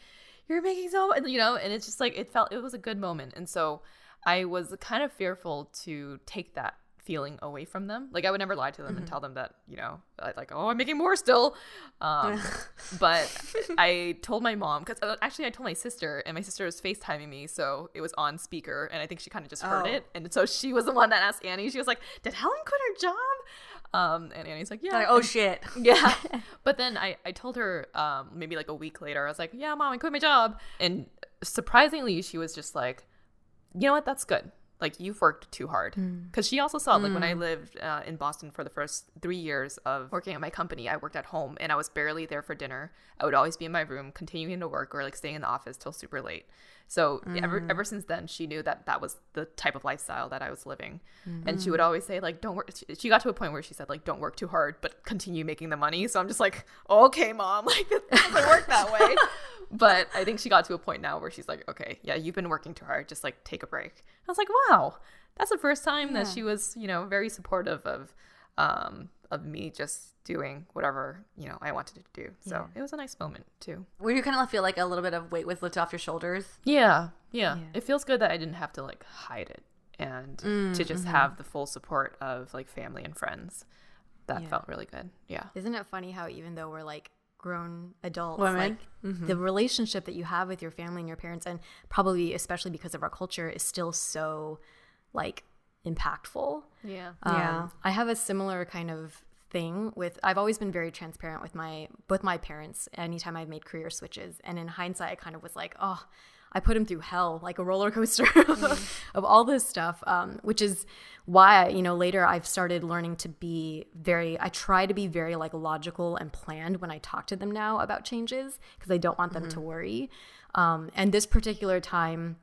you're making so much, you know? And it's just like, it was a good moment. And so I was kind of fearful to take that feeling away from them. Like I would never lie to them and tell them that, you know, like, oh, I'm making more still. But I told my mom, because actually I told my sister, and my sister was FaceTiming me, so it was on speaker, and I think she kind of just heard it. And so she was the one that asked Annie. She was like, did Helen quit her job? And Annie's like, yeah. Like, oh, shit. Yeah. But then I told her maybe like a week later, I was like, yeah, Mom, I quit my job. And surprisingly, she was just like, you know what? That's good. Like, you've worked too hard. Because she also saw, like, when I lived in Boston for the first 3 years of working at my company, I worked at home and I was barely there for dinner. I would always be in my room continuing to work or, like, staying in the office till super late. So ever since then, she knew that that was the type of lifestyle that I was living. And she would always say, like, don't work. She got to a point where she said, like, don't work too hard, but continue making the money. So I'm just like, okay, Mom, like, it doesn't work that way. But I think she got to a point now where she's like, okay, yeah, you've been working too hard. Just like take a break. I was like, wow, that's the first time that she was, you know, very supportive of me just doing whatever, you know, I wanted to do. So it was a nice moment too. Where you kind of feel like a little bit of weight was lifted off your shoulders. Yeah. It feels good that I didn't have to like hide it and to just have the full support of like family and friends. That felt really good. Yeah. Isn't it funny how even though we're like grown adults, women, like the relationship that you have with your family and your parents, and probably especially because of our culture, is still so like impactful. I have a similar kind of thing with, I've always been very transparent with both my parents anytime I've made career switches, and in hindsight I kind of was like, oh, I put him through hell, like a roller coaster of all this stuff, which is why, you know, later I've started learning to be I try to be very like logical and planned when I talk to them now about changes, because I don't want them to worry. And this particular time,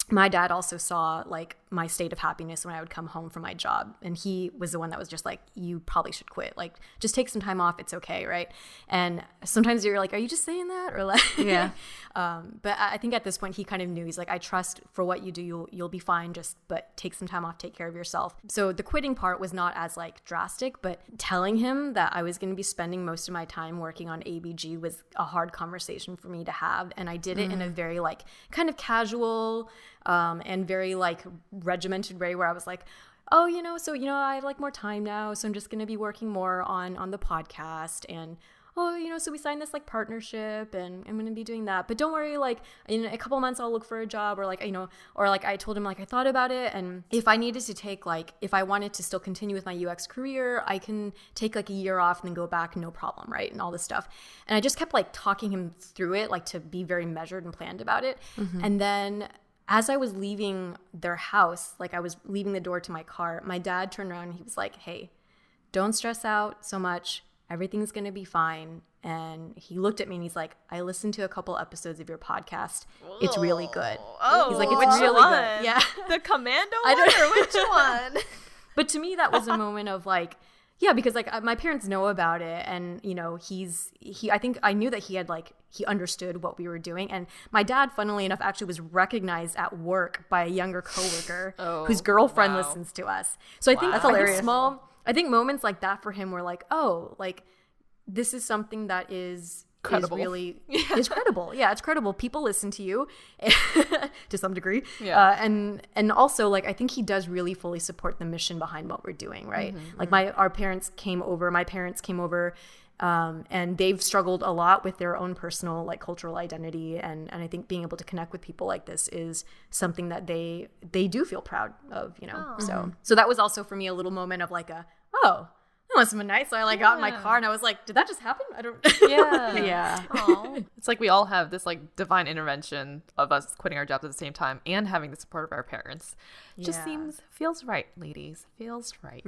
my dad also saw like my state of happiness when I would come home from my job. And he was the one that was just like, you probably should quit. Like, just take some time off. It's okay. Right. And sometimes you're like, are you just saying that? Or like, but I think at this point he kind of knew. He's like, I trust for what you do, you'll be fine. But take some time off, take care of yourself. So the quitting part was not as like drastic, but telling him that I was going to be spending most of my time working on ABG was a hard conversation for me to have. And I did it in a very like kind of casual, and very like regimented way, where I was like, oh, you know, so, you know, I have like more time now, so I'm just going to be working more on the podcast, and oh, you know, so we signed this like partnership and I'm going to be doing that, but don't worry, like in a couple months I'll look for a job, or like, you know, or like I told him like I thought about it, and if I needed to take like, if I wanted to still continue with my UX career, I can take like a year off and then go back, no problem, right? And all this stuff. And I just kept like talking him through it, like to be very measured and planned about it. And then as I was leaving their house, like I was leaving the door to my car, my dad turned around and he was like, hey, don't stress out so much. Everything's going to be fine. And he looked at me and he's like, I listened to a couple episodes of your podcast. It's really good. Oh, he's like, it's which really one? good. Yeah. The Commando one or which one? But to me, that was a moment of like, yeah, because like my parents know about it, and you know, I think I knew that he understood what we were doing. And my dad, funnily enough, actually was recognized at work by a younger coworker whose girlfriend listens to us. So I think That's hilarious. I think moments like that for him were like, oh, like this is something that is credible. Is credible. Yeah, it's credible. People listen to you to some degree. Yeah. And also, like, I think he does really fully support the mission behind what we're doing, right? Like my parents came over, and they've struggled a lot with their own personal, like, cultural identity. And I think being able to connect with people like this is something that they do feel proud of, you know? So that was also for me a little moment of like that must have been nice. So I like got in my car and I was like, did that just happen? I don't. Yeah. It's like we all have this like divine intervention of us quitting our jobs at the same time and having the support of our parents. Just feels right, ladies. Feels right.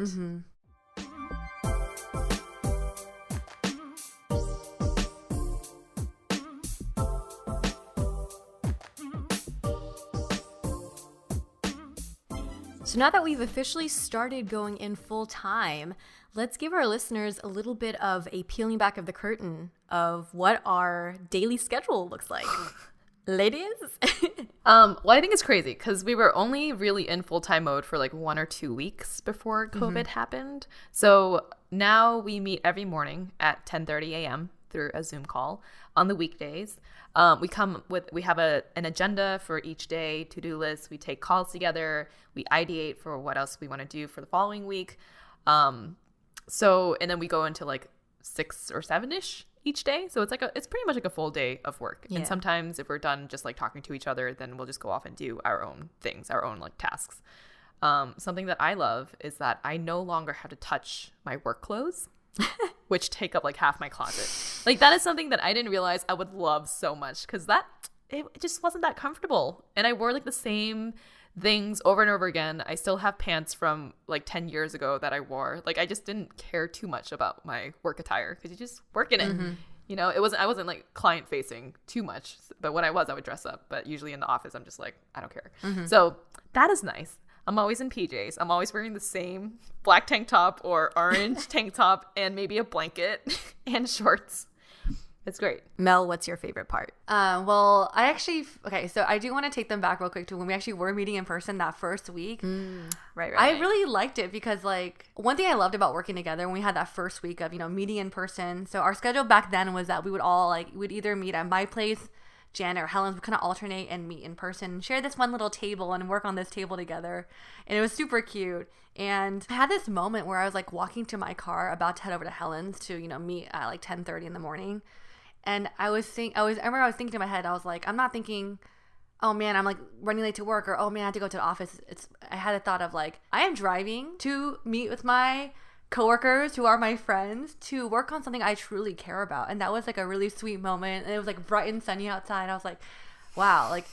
So now that we've officially started going in full time, let's give our listeners a little bit of a peeling back of the curtain of what our daily schedule looks like. Ladies? Well, I think it's crazy because we were only really in full-time mode for like 1 or 2 weeks before COVID happened. So now we meet every morning at 10:30 a.m. through a Zoom call on the weekdays. We have an agenda for each day, to-do list. We take calls together. We ideate for what else we want to do for the following week. And then we go into like 6 or 7-ish each day. So it's pretty much like a full day of work. Yeah. And sometimes if we're done just like talking to each other, then we'll just go off and do our own things, our own like tasks. Something that I love is that I no longer have to touch my work clothes. Which take up like half my closet. Like that is something that I didn't realize I would love so much because it just wasn't that comfortable. And I wore like the same things over and over again. I still have pants from like 10 years ago that I wore. Like I just didn't care too much about my work attire because you just work in it. You know, I wasn't like client facing too much, but when I would dress up. But usually in the office, I'm just like, I don't care. So that is nice. I'm always in PJs. I'm always wearing the same black tank top or orange tank top and maybe a blanket and shorts. It's great. Mel, what's your favorite part? Well, so I do want to take them back real quick to when we actually were meeting in person that first week. Right. I really liked it because like one thing I loved about working together when we had that first week of, you know, meeting in person. So our schedule back then was that we would all we'd either meet at my place, Jen or Helen's, would kind of alternate and meet in person, share this one little table and work on this table together. And it was super cute. And I had this moment where I was like walking to my car about to head over to Helen's to, you know, meet at like 10:30 in the morning. And I remember I was thinking in my head, I was like, I'm not thinking, oh man, I'm like running late to work, or oh man, I have to go to the office. I had a thought of like, I am driving to meet with my coworkers who are my friends to work on something I truly care about. And that was like a really sweet moment. And it was like bright and sunny outside. I was like, wow, like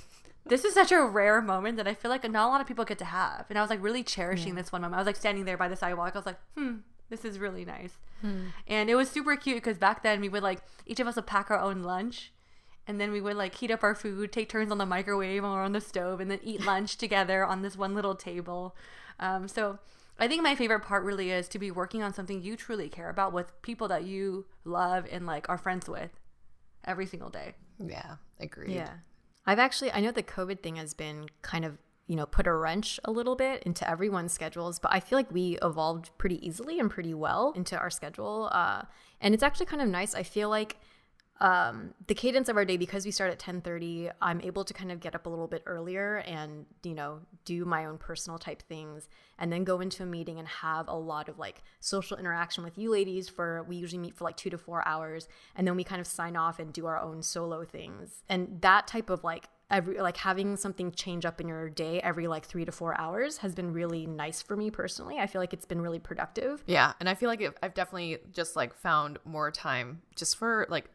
this is such a rare moment that I feel like not a lot of people get to have. And I was like really cherishing this one moment. I was like standing there by the sidewalk. I was like, this is really nice. And it was super cute because back then we would like, each of us would pack our own lunch. And then we would like heat up our food, take turns on the microwave or on the stove, and then eat lunch together on this one little table. So I think my favorite part really is to be working on something you truly care about with people that you love and like are friends with every single day. Yeah, agreed. Yeah. I know the COVID thing has been kind of, you know, put a wrench a little bit into everyone's schedules, but I feel like we evolved pretty easily and pretty well into our schedule. And it's actually kind of nice. I feel like the cadence of our day, because we start at 10:30, I'm able to kind of get up a little bit earlier and, you know, do my own personal type things and then go into a meeting and have a lot of like social interaction with you ladies we usually meet for like 2 to 4 hours. And then we kind of sign off and do our own solo things. And that type of like having something change up in your day every like 3 to 4 hours has been really nice for me personally. I feel like it's been really productive. Yeah. And I feel like I've definitely just like found more time just for like,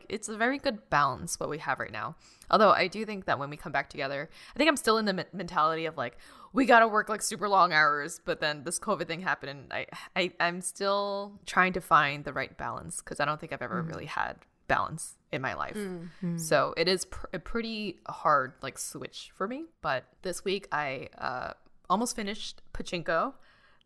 it's a very good balance what we have right now. Although I do think that when we come back together, I think I'm still in the mentality of like, we got to work like super long hours, but then this COVID thing happened and I'm still trying to find the right balance because I don't think I've ever really had balance in my life. So it is a pretty hard like switch for me. But this week I almost finished Pachinko.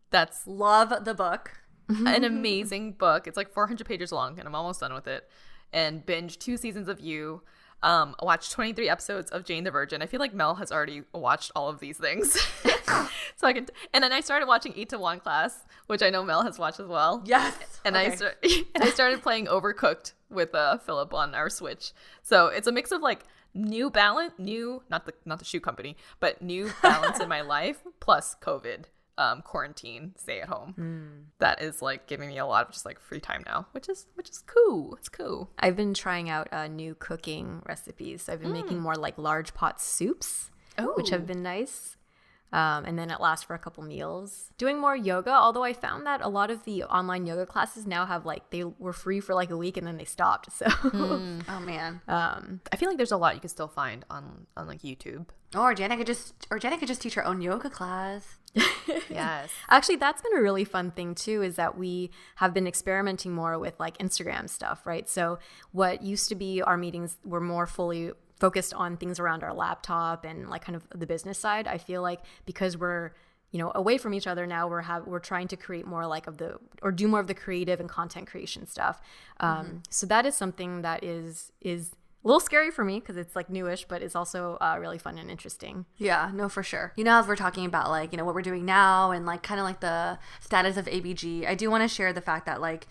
That's love the book. An amazing book. It's like 400 pages long and I'm almost done with it. And binge 2 seasons of You. watched 23 episodes of Jane the Virgin. I feel like Mel has already watched all of these things. So and then I started watching Itaewon Class, which I know Mel has watched as well. Yes. And I started playing Overcooked with Philip on our Switch. So it's a mix of like New Balance, not the shoe company, but New Balance in my life plus COVID. Quarantine, stay at home. That is like giving me a lot of just like free time now, which is cool. It's cool. I've been trying out new cooking recipes. So I've been making more like large pot soups, which have been nice. And then it lasts for a couple meals. Doing more yoga, although I found that a lot of the online yoga classes now have like, they were free for like a week and then they stopped. So Oh man. I feel like there's a lot you can still find on like YouTube. Or Janet could just teach her own yoga class. Yes. Actually, that's been a really fun thing too, is that we have been experimenting more with like Instagram stuff, right? So what used to be our meetings were more fully focused on things around our laptop and like kind of the business side. I feel like because we're, away from each other now, we're trying to create more like do more of the creative and content creation stuff. So that is something that is a little scary for me because it's like newish, but it's also really fun and interesting. Yeah, no, for sure. As we're talking about like, what we're doing now and like kind of like the status of ABG, I do want to share the fact that like,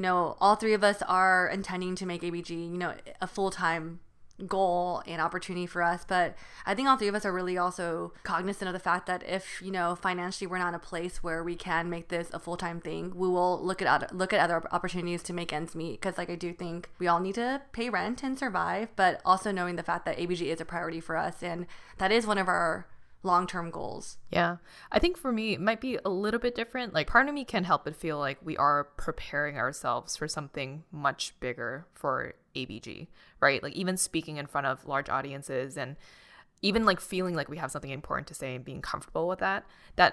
all three of us are intending to make ABG, a full-time goal and opportunity for us. But I think all three of us are really also cognizant of the fact that if, financially we're not in a place where we can make this a full-time thing, we will look at other opportunities to make ends meet. Because like I do think we all need to pay rent and survive, but also knowing the fact that ABG is a priority for us and that is one of our long-term goals. Yeah. I think for me, it might be a little bit different. Like part of me can help but feel like we are preparing ourselves for something much bigger for ABG, right? Like even speaking in front of large audiences and even like feeling like we have something important to say and being comfortable with that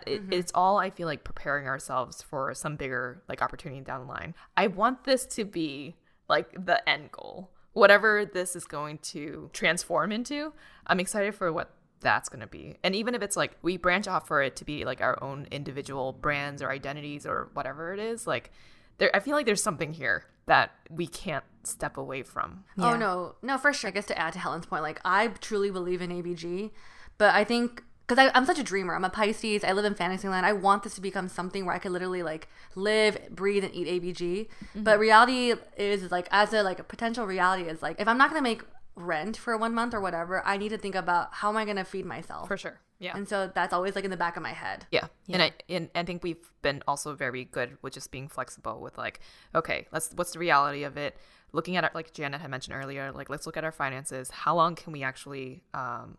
it's all, I feel like, preparing ourselves for some bigger like opportunity down the line. I want this to be like the end goal. Whatever this is going to transform into, I'm excited for what that's going to be. And even if it's like we branch off for it to be like our own individual brands or identities or whatever it is, like I feel like there's something here that we can't step away from. Yeah. Oh no, for sure. I guess to add to Helen's point, like I truly believe in ABG, but I think because I'm such a dreamer, I'm a Pisces, I live in Fantasyland, I want this to become something where I could literally like live, breathe, and eat ABG. But reality is like, as a like a potential reality is like, if I'm not gonna make rent for 1 month or whatever, I need to think about how am I going to feed myself. For sure. Yeah. And so that's always like in the back of my head. Yeah. And I think we've been also very good with just being flexible with like, okay, what's the reality of it? Looking at it, like Janet had mentioned earlier, like let's look at our finances. How long can we actually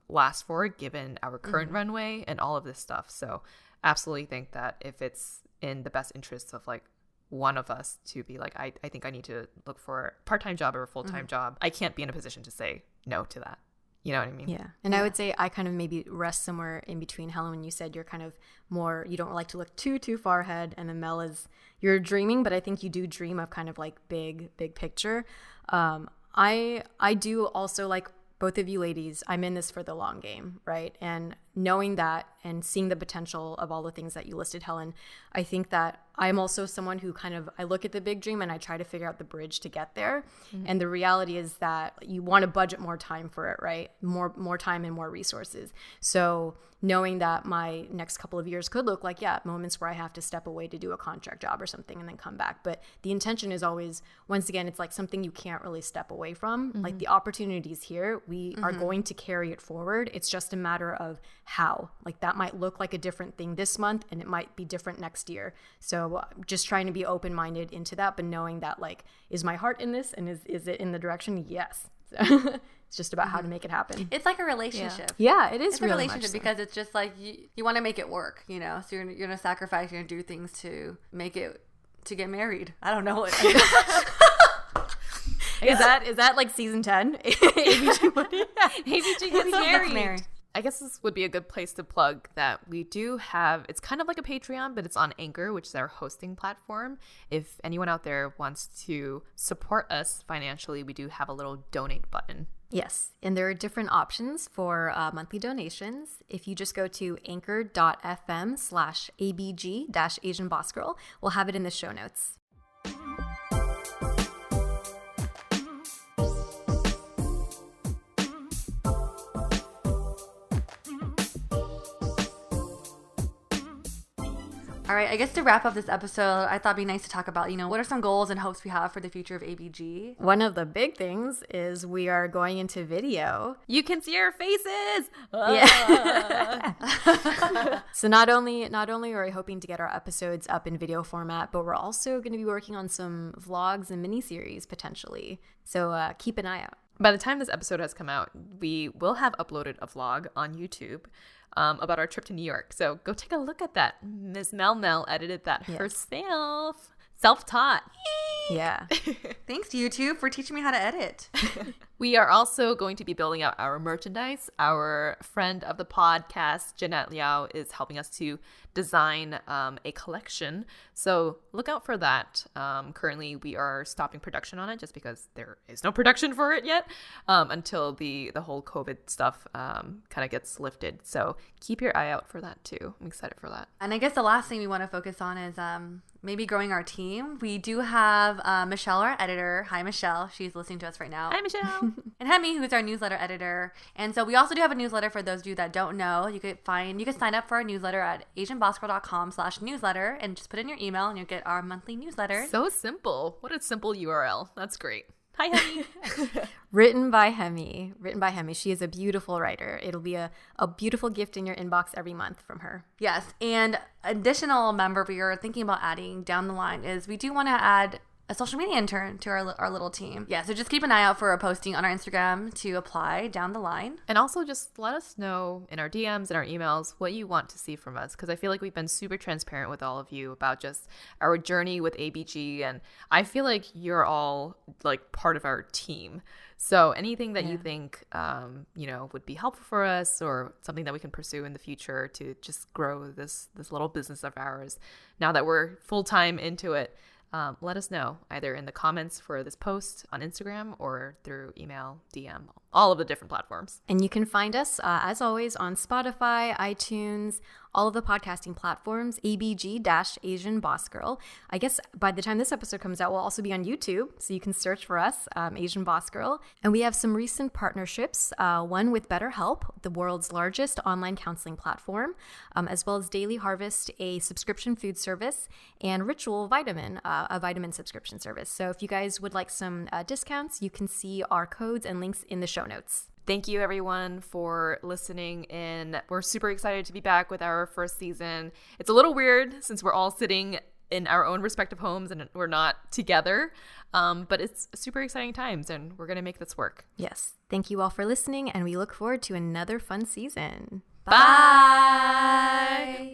last for given our current runway and all of this stuff? So absolutely think that if it's in the best interests of like one of us to be like, I think I need to look for a part-time job or a full-time job, I can't be in a position to say no to that. You know what I mean? Yeah. And I would say I kind of maybe rest somewhere in between. Helen, when you said you're kind of more, you don't like to look too far ahead. And then Mel is, you're dreaming, but I think you do dream of kind of like big picture. I do also, like both of you ladies, I'm in this for the long game, right? And knowing that and seeing the potential of all the things that you listed, Helen, I think that I'm also someone who kind of, I look at the big dream and I try to figure out the bridge to get there. And the reality is that you want to budget more time for it, right? More time and more resources. So knowing that my next couple of years could look like, moments where I have to step away to do a contract job or something and then come back. But the intention is always, once again, it's like something you can't really step away from. Like the opportunity's here. We are going to carry it forward. It's just a matter of how. Like that might look like a different thing this month and it might be different next year. So just trying to be open-minded into that, but knowing that like, is my heart in this and is it in the direction? Yes. So it's just about how to make it happen. It's like a relationship. Yeah, it is it's really a relationship much so. Because it's just like you want to make it work, So you're going to sacrifice, you're going to do things to make it, to get married. I don't know what. Is that like season 10? ABG gets married. I guess this would be a good place to plug that we do have, it's kind of like a Patreon, but it's on Anchor, which is our hosting platform. If anyone out there wants to support us financially, we do have a little donate button. Yes, and there are different options for monthly donations. If you just go to anchor.fm/ABG-Asian Boss Girl, we'll have it in the show notes. All right, I guess to wrap up this episode, I thought it'd be nice to talk about, what are some goals and hopes we have for the future of ABG? One of the big things is we are going into video. You can see our faces. Yeah. So not only are we hoping to get our episodes up in video format, but we're also going to be working on some vlogs and miniseries potentially. So keep an eye out. By the time this episode has come out, we will have uploaded a vlog on YouTube about our trip to New York. So go take a look at that. Miss Mel edited that herself. Self-taught. Yeah. Thanks, YouTube, for teaching me how to edit. We are also going to be building out our merchandise. Our friend of the podcast, Jeanette Liao, is helping us to design a collection. So look out for that. Currently, we are stopping production on it just because there is no production for it yet until the whole COVID stuff kind of gets lifted. So keep your eye out for that too. I'm excited for that. And I guess the last thing we want to focus on is maybe growing our team. We do have Michelle, our editor. Hi, Michelle. She's listening to us right now. Hi, Michelle. And Hemi, who's our newsletter editor. And so we also do have a newsletter for those of you that don't know. You can sign up for our newsletter at asianbosgirl.com/newsletter and just put in your email and you'll get our monthly newsletter. So simple. What a simple URL. That's great. Hi, Hemi. Written by Hemi. She is a beautiful writer. It'll be a beautiful gift in your inbox every month from her. Yes. And additional member we are thinking about adding down the line is we do want to add a social media intern to our little team. Yeah, so just keep an eye out for a posting on our Instagram to apply down the line. And also just let us know in our DMs and our emails what you want to see from us, because I feel like we've been super transparent with all of you about just our journey with ABG, and I feel like you're all like part of our team. So anything that you think, would be helpful for us or something that we can pursue in the future to just grow this little business of ours, now that we're full-time into it, let us know either in the comments for this post on Instagram or through email, DM, all of the different platforms. And you can find us, as always, on Spotify, iTunes, all of the podcasting platforms, ABG-Asian Boss Girl. I guess by the time this episode comes out, we'll also be on YouTube, so you can search for us, Asian Boss Girl. And we have some recent partnerships, one with BetterHelp, the world's largest online counseling platform, as well as Daily Harvest, a subscription food service, and Ritual Vitamin, a vitamin subscription service. So if you guys would like some discounts, you can see our codes and links in the show notes. Thank you, everyone, for listening in. We're super excited to be back with our first season. It's a little weird since we're all sitting in our own respective homes and we're not together, but it's super exciting times, and we're going to make this work. Yes. Thank you all for listening, and we look forward to another fun season. Bye.